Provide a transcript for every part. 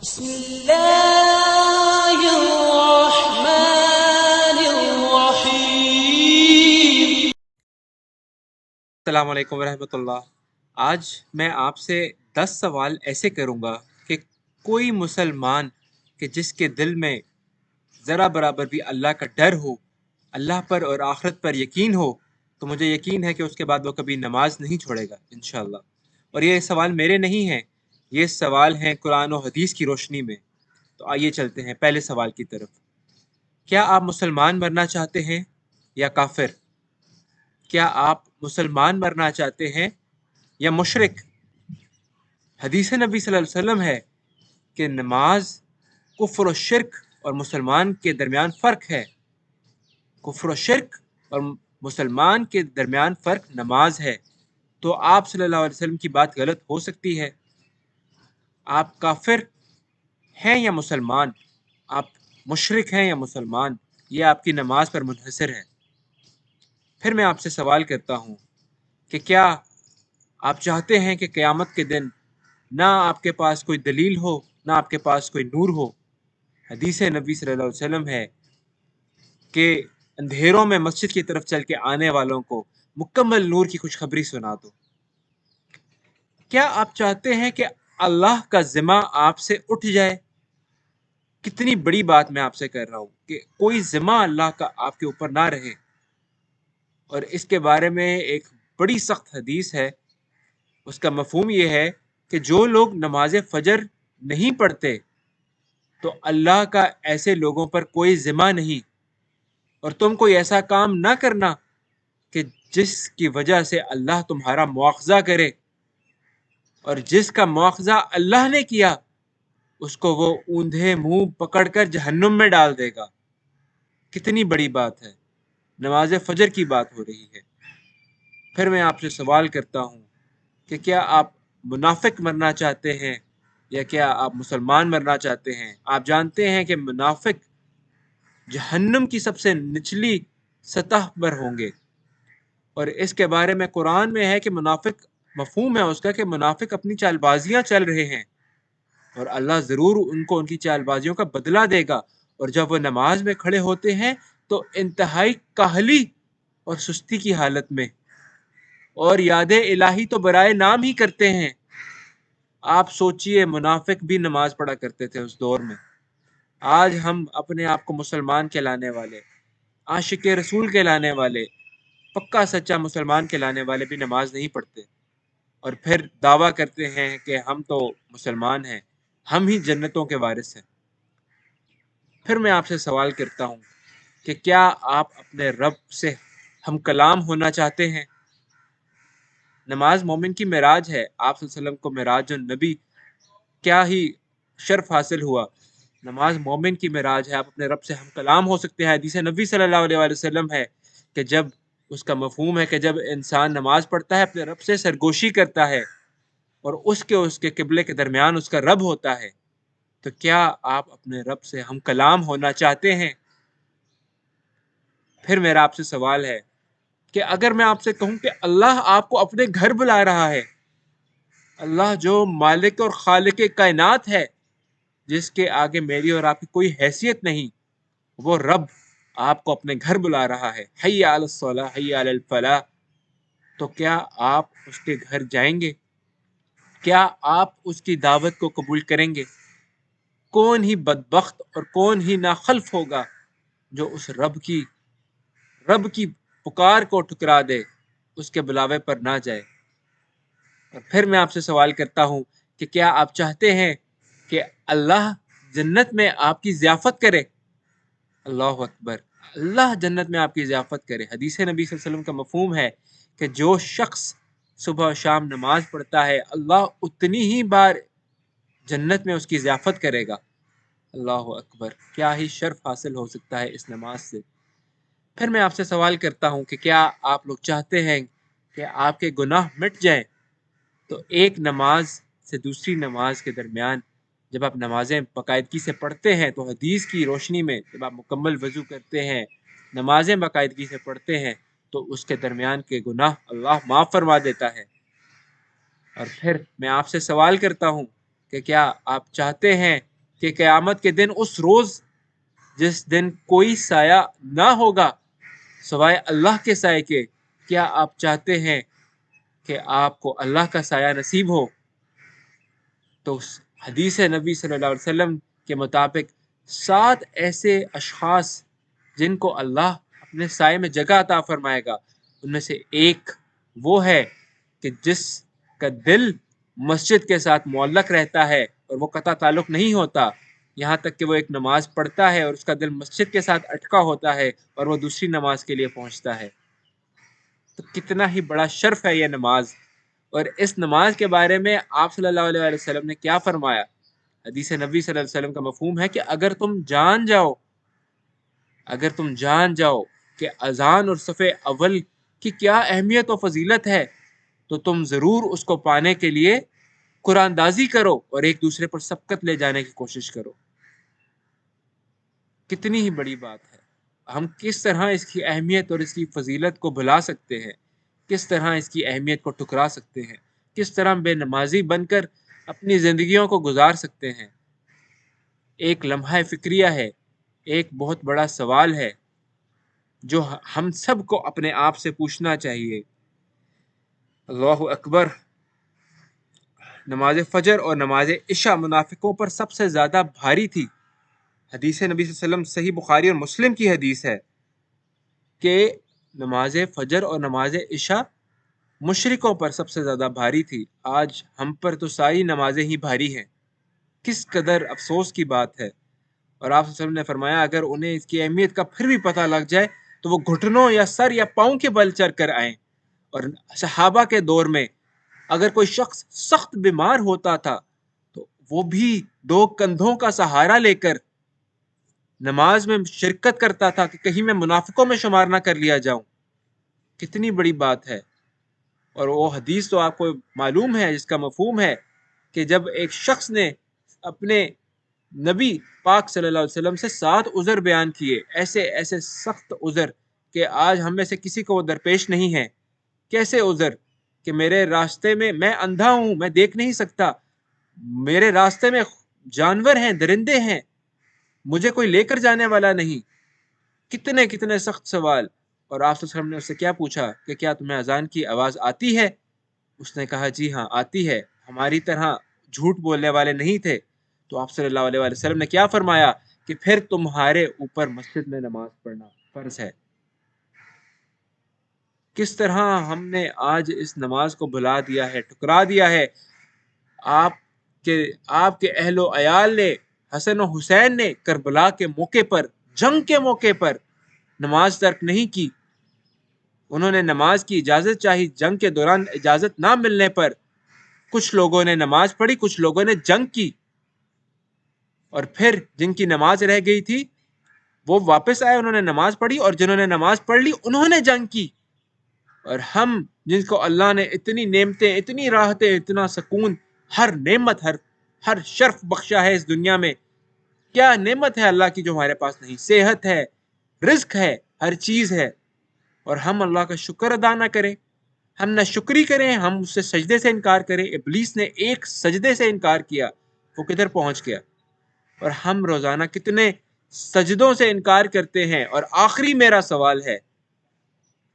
بسم الله الرحمن الرحيم. السلام علیکم ورحمۃ اللہ. آج میں آپ سے 10 سوال ایسے کروں گا کہ کوئی مسلمان کہ جس کے دل میں ذرا برابر بھی اللہ کا ڈر ہو، اللہ پر اور آخرت پر یقین ہو، تو مجھے یقین ہے کہ اس کے بعد وہ کبھی نماز نہیں چھوڑے گا انشاءاللہ. اور یہ سوال میرے نہیں ہیں، یہ سوال ہیں قرآن و حدیث کی روشنی میں. تو آئیے چلتے ہیں پہلے سوال کی طرف. کیا آپ مسلمان مرنا چاہتے ہیں یا کافر؟ کیا آپ مسلمان مرنا چاہتے ہیں یا مشرک؟ حدیث نبی صلی اللہ علیہ وسلم ہے کہ نماز کفر و شرک اور مسلمان کے درمیان فرق ہے. کفر و شرک اور مسلمان کے درمیان فرق نماز ہے. تو آپ صلی اللہ علیہ وسلم کی بات غلط ہو سکتی ہے. آپ کافر ہیں یا مسلمان، آپ مشرک ہیں یا مسلمان، یہ آپ کی نماز پر منحصر ہے. پھر میں آپ سے سوال کرتا ہوں کہ کیا آپ چاہتے ہیں کہ قیامت کے دن نہ آپ کے پاس کوئی دلیل ہو، نہ آپ کے پاس کوئی نور ہو؟ حدیث نبی صلی اللہ علیہ وسلم ہے کہ اندھیروں میں مسجد کی طرف چل کے آنے والوں کو مکمل نور کی خوشخبری سنا دو. کیا آپ چاہتے ہیں کہ اللہ کا ذمہ آپ سے اٹھ جائے؟ کتنی بڑی بات میں آپ سے کر رہا ہوں کہ کوئی ذمہ اللہ کا آپ کے اوپر نہ رہے. اور اس کے بارے میں ایک بڑی سخت حدیث ہے. اس کا مفہوم یہ ہے کہ جو لوگ نماز فجر نہیں پڑھتے تو اللہ کا ایسے لوگوں پر کوئی ذمہ نہیں، اور تم کوئی ایسا کام نہ کرنا کہ جس کی وجہ سے اللہ تمہارا مواخذہ کرے، اور جس کا مواخذہ اللہ نے کیا اس کو وہ اوندھے منہ پکڑ کر جہنم میں ڈال دے گا. کتنی بڑی بات ہے، نماز فجر کی بات ہو رہی ہے. پھر میں آپ سے سوال کرتا ہوں کہ کیا آپ منافق مرنا چاہتے ہیں یا کیا آپ مسلمان مرنا چاہتے ہیں؟ آپ جانتے ہیں کہ منافق جہنم کی سب سے نچلی سطح پر ہوں گے، اور اس کے بارے میں قرآن میں ہے کہ منافق مفہوم ہے اس کا کہ منافق اپنی چال بازیاں چل رہے ہیں، اور اللہ ضرور ان کو ان کی چال بازیوں کا بدلہ دے گا. اور جب وہ نماز میں کھڑے ہوتے ہیں تو انتہائی کاہلی اور سستی کی حالت میں، اور یاد الہی تو برائے نام ہی کرتے ہیں. آپ سوچئے منافق بھی نماز پڑھا کرتے تھے اس دور میں. آج ہم اپنے آپ کو مسلمان کہلانے والے، عاشق رسول کہلانے والے، پکا سچا مسلمان کہلانے والے بھی نماز نہیں پڑھتے، اور پھر دعویٰ کرتے ہیں کہ ہم تو مسلمان ہیں، ہم ہی جنتوں کے وارث ہیں. پھر میں آپ سے سوال کرتا ہوں کہ کیا آپ اپنے رب سے ہم کلام ہونا چاہتے ہیں؟ نماز مومن کی معراج ہے. آپ صلی اللہ علیہ وسلم کو معراج النبی کیا ہی شرف حاصل ہوا. نماز مومن کی معراج ہے. آپ اپنے رب سے ہم کلام ہو سکتے ہیں. حدیث نبی صلی اللہ علیہ وآلہ وسلم ہے کہ جب اس کا مفہوم ہے کہ جب انسان نماز پڑھتا ہے اپنے رب سے سرگوشی کرتا ہے، اور اس کے قبلے کے درمیان اس کا رب ہوتا ہے، تو کیا آپ اپنے رب سے ہم کلام ہونا چاہتے ہیں؟ پھر میرا آپ سے سوال ہے کہ اگر میں آپ سے کہوں کہ اللہ آپ کو اپنے گھر بلا رہا ہے، اللہ جو مالک اور خالق کائنات ہے، جس کے آگے میری اور آپ کی کوئی حیثیت نہیں، وہ رب آپ کو اپنے گھر بلا رہا ہے، حی علی الصلاح حی علی الفلاح، تو کیا آپ اس کے گھر جائیں گے؟ کیا آپ اس کی دعوت کو قبول کریں گے؟ کون ہی بدبخت اور کون ہی ناخلف ہوگا جو اس رب کی پکار کو ٹھکرا دے، اس کے بلاوے پر نہ جائے. اور پھر میں آپ سے سوال کرتا ہوں کہ کیا آپ چاہتے ہیں کہ اللہ جنت میں آپ کی ضیافت کرے؟ اللہ اکبر، اللہ جنت میں آپ کی ضیافت کرے. حدیث نبی صلی اللہ علیہ وسلم کا مفہوم ہے کہ جو شخص صبح و شام نماز پڑھتا ہے اللہ اتنی ہی بار جنت میں اس کی ضیافت کرے گا. اللہ اکبر، کیا ہی شرف حاصل ہو سکتا ہے اس نماز سے. پھر میں آپ سے سوال کرتا ہوں کہ کیا آپ لوگ چاہتے ہیں کہ آپ کے گناہ مٹ جائیں؟ تو ایک نماز سے دوسری نماز کے درمیان جب آپ نمازیں باقاعدگی سے پڑھتے ہیں تو حدیث کی روشنی میں جب آپ مکمل وضو کرتے ہیں، نمازیں باقاعدگی سے پڑھتے ہیں، تو اس کے درمیان کے گناہ اللہ معاف فرما دیتا ہے. اور پھر میں آپ سے سوال کرتا ہوں کہ کیا آپ چاہتے ہیں کہ قیامت کے دن، اس روز جس دن کوئی سایہ نہ ہوگا سوائے اللہ کے سائے کے، کیا آپ چاہتے ہیں کہ آپ کو اللہ کا سایہ نصیب ہو؟ تو حدیث نبی صلی اللہ علیہ وسلم کے مطابق 7 ایسے اشخاص جن کو اللہ اپنے سائے میں جگہ عطا فرمائے گا، ان میں سے ایک وہ ہے کہ جس کا دل مسجد کے ساتھ معلق رہتا ہے اور وہ قطع تعلق نہیں ہوتا، یہاں تک کہ وہ ایک نماز پڑھتا ہے اور اس کا دل مسجد کے ساتھ اٹکا ہوتا ہے اور وہ دوسری نماز کے لیے پہنچتا ہے۔ تو کتنا ہی بڑا شرف ہے یہ نماز۔ اور اس نماز کے بارے میں آپ صلی اللہ علیہ وسلم نے کیا فرمایا؟ حدیث نبی صلی اللہ علیہ وسلم کا مفہوم ہے کہ اگر تم جان جاؤ کہ اذان اور صف اول کی کیا اہمیت و فضیلت ہے، تو تم ضرور اس کو پانے کے لیے قرآن دازی کرو اور ایک دوسرے پر سبقت لے جانے کی کوشش کرو۔ کتنی ہی بڑی بات ہے۔ ہم کس طرح اس کی اہمیت اور اس کی فضیلت کو بھلا سکتے ہیں، کس طرح اس کی اہمیت کو ٹھکرا سکتے ہیں، کس طرح بے نمازی بن کر اپنی زندگیوں کو گزار سکتے ہیں۔ ایک لمحہ فکریہ ہے، ایک بہت بڑا سوال ہے جو ہم سب کو اپنے آپ سے پوچھنا چاہیے۔ اللہ اکبر۔ نماز فجر اور نماز عشاء منافقوں پر سب سے زیادہ بھاری تھی۔ حدیث نبی صلی اللہ علیہ وسلم صحیح بخاری اور مسلم کی حدیث ہے کہ نماز فجر اور نماز عشاء مشرکوں پر سب سے زیادہ بھاری تھی۔ آج ہم پر تو ساری نمازیں ہی بھاری ہیں۔ کس قدر افسوس کی بات ہے۔ اور آپ صلی اللہ علیہ وسلم نے فرمایا اگر انہیں اس کی اہمیت کا پھر بھی پتہ لگ جائے تو وہ گھٹنوں یا سر یا پاؤں کے بل چڑھ کر آئیں۔ اور صحابہ کے دور میں اگر کوئی شخص سخت بیمار ہوتا تھا تو وہ بھی 2 کندھوں کا سہارا لے کر نماز میں شرکت کرتا تھا کہ کہیں میں منافقوں میں شمار نہ کر لیا جاؤں۔ کتنی بڑی بات ہے۔ اور وہ حدیث تو آپ کو معلوم ہے جس کا مفہوم ہے کہ جب ایک شخص نے اپنے نبی پاک صلی اللہ علیہ وسلم سے 7 عذر بیان کیے، ایسے سخت عذر کہ آج ہم میں سے کسی کو وہ درپیش نہیں ہے۔ کیسے عذر؟ کہ میرے راستے میں اندھا ہوں، میں دیکھ نہیں سکتا، میرے راستے میں جانور ہیں، درندے ہیں، مجھے کوئی لے کر جانے والا نہیں۔ کتنے سخت سوال۔ اور آپ صلی اللہ علیہ وسلم نے اس سے کیا پوچھا کہ کیا تمہیں اذان کی آواز آتی ہے؟ اس نے کہا جی ہاں آتی ہے، ہماری طرح جھوٹ بولنے والے نہیں تھے۔ تو آپ صلی اللہ علیہ وسلم نے کیا فرمایا کہ پھر تمہارے اوپر مسجد میں نماز پڑھنا فرض ہے۔ کس طرح ہم نے آج اس نماز کو بھلا دیا ہے، ٹھکرا دیا ہے۔ آپ کے اہل و عیال نے، حسن و حسین نے کربلا کے موقع پر، جنگ کے موقع پر نماز ترک نہیں کی۔ انہوں نے نماز کی اجازت چاہی، جنگ کے دوران اجازت نہ ملنے پر کچھ لوگوں نے نماز پڑھی، کچھ لوگوں نے جنگ کی، اور پھر جن کی نماز رہ گئی تھی وہ واپس آئے، انہوں نے نماز پڑھی، اور جنہوں نے نماز پڑھ لی انہوں نے جنگ کی۔ اور ہم جن کو اللہ نے اتنی نعمتیں، اتنی راحتیں، اتنا سکون، ہر نعمت، ہر شرف بخشا ہے اس دنیا میں، کیا نعمت ہے اللہ کی جو ہمارے پاس نہیں؟ صحت ہے، رزق ہے، ہر چیز ہے، اور ہم اللہ کا شکر ادا نہ کریں، ہم نہ شکری کریں، ہم اس سے سجدے سے انکار کریں۔ ابلیس نے ایک سجدے سے انکار کیا، وہ کدھر پہنچ گیا؟ اور ہم روزانہ کتنے سجدوں سے انکار کرتے ہیں۔ اور آخری میرا سوال ہے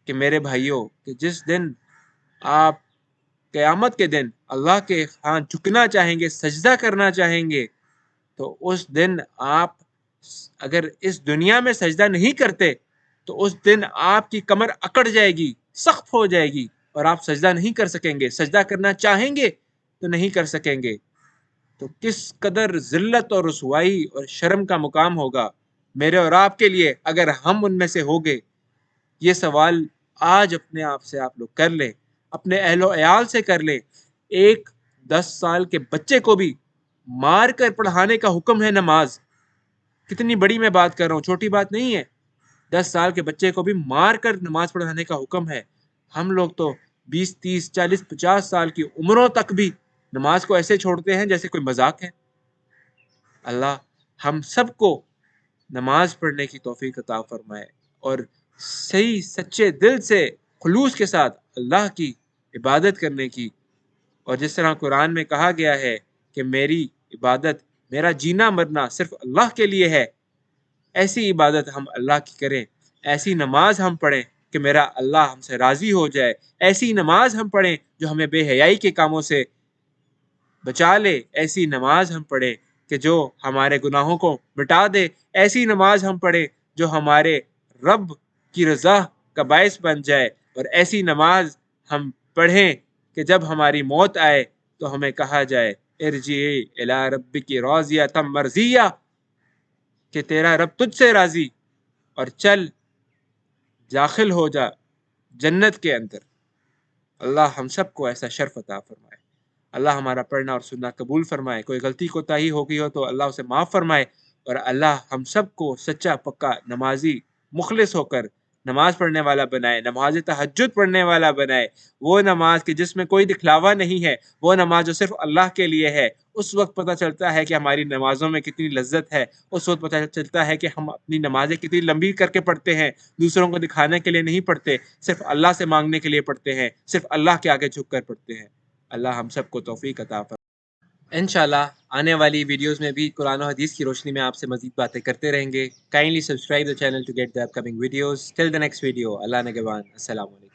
کہ میرے بھائیوں، کہ جس دن آپ قیامت کے دن اللہ کے ہاں جھکنا چاہیں گے، سجدہ کرنا چاہیں گے، تو اس دن آپ اگر اس دنیا میں سجدہ نہیں کرتے تو اس دن آپ کی کمر اکڑ جائے گی، سخت ہو جائے گی، اور آپ سجدہ نہیں کر سکیں گے۔ سجدہ کرنا چاہیں گے تو نہیں کر سکیں گے۔ تو کس قدر ذلت اور رسوائی اور شرم کا مقام ہوگا میرے اور آپ کے لیے اگر ہم ان میں سے ہو گئے۔ یہ سوال آج اپنے آپ سے آپ لوگ کر لیں، اپنے اہل و عیال سے کر لیں۔ ایک 10 سال کے بچے کو بھی مار کر پڑھانے کا حکم ہے نماز۔ کتنی بڑی میں بات کر رہا ہوں، چھوٹی بات نہیں ہے۔ 10 سال کے بچے کو بھی مار کر نماز پڑھانے کا حکم ہے۔ ہم لوگ تو 20 30 40 50 سال کی عمروں تک بھی نماز کو ایسے چھوڑتے ہیں جیسے کوئی مذاق ہے۔ اللہ ہم سب کو نماز پڑھنے کی توفیق عطا فرمائے، اور صحیح سچے دل سے خلوص کے ساتھ اللہ کی عبادت کرنے کی، اور جس طرح قرآن میں کہا گیا ہے کہ میری عبادت میرا جینا مرنا صرف اللہ کے لیے ہے، ایسی عبادت ہم اللہ کی کریں، ایسی نماز ہم پڑھیں کہ میرا اللہ ہم سے راضی ہو جائے، ایسی نماز ہم پڑھیں جو ہمیں بے حیائی کے کاموں سے بچا لے، ایسی نماز ہم پڑھیں کہ جو ہمارے گناہوں کو مٹا دے، ایسی نماز ہم پڑھیں جو ہمارے رب کی رضا کا باعث بن جائے، اور ایسی نماز ہم پڑھیں کہ جب ہماری موت آئے تو ہمیں کہا جائے ارجعی الی ربک راضیۃ مرضیہ، کہ تیرا رب تجھ سے راضی، اور چل داخل ہو جا جنت کے اندر۔ اللہ ہم سب کو ایسا شرف عطا فرمائے۔ اللہ ہمارا پڑھنا اور سننا قبول فرمائے، کوئی غلطی کوتاہی ہو گئی ہو تو اللہ اسے معاف فرمائے، اور اللہ ہم سب کو سچا پکا نمازی مخلص ہو کر نماز پڑھنے والا بنائے، نماز تہجد پڑھنے والا بنائے، وہ نماز کہ جس میں کوئی دکھلاوا نہیں ہے، وہ نماز جو صرف اللہ کے لیے ہے۔ اس وقت پتہ چلتا ہے کہ ہماری نمازوں میں کتنی لذت ہے، اس وقت پتہ چلتا ہے کہ ہم اپنی نمازیں کتنی لمبی کر کے پڑھتے ہیں، دوسروں کو دکھانے کے لیے نہیں پڑھتے، صرف اللہ سے مانگنے کے لیے پڑھتے ہیں، صرف اللہ کے آگے جھک کر پڑھتے ہیں۔ اللہ ہم سب کو توفیق عطا فرمائے۔ انشاءاللہ آنے والی ویڈیوز میں بھی قرآن و حدیث کی روشنی میں آپ سے مزید باتیں کرتے رہیں گے۔ Kindly subscribe the channel to get the upcoming videos. Till the next video, Allah نگہبان، السلام علیکم۔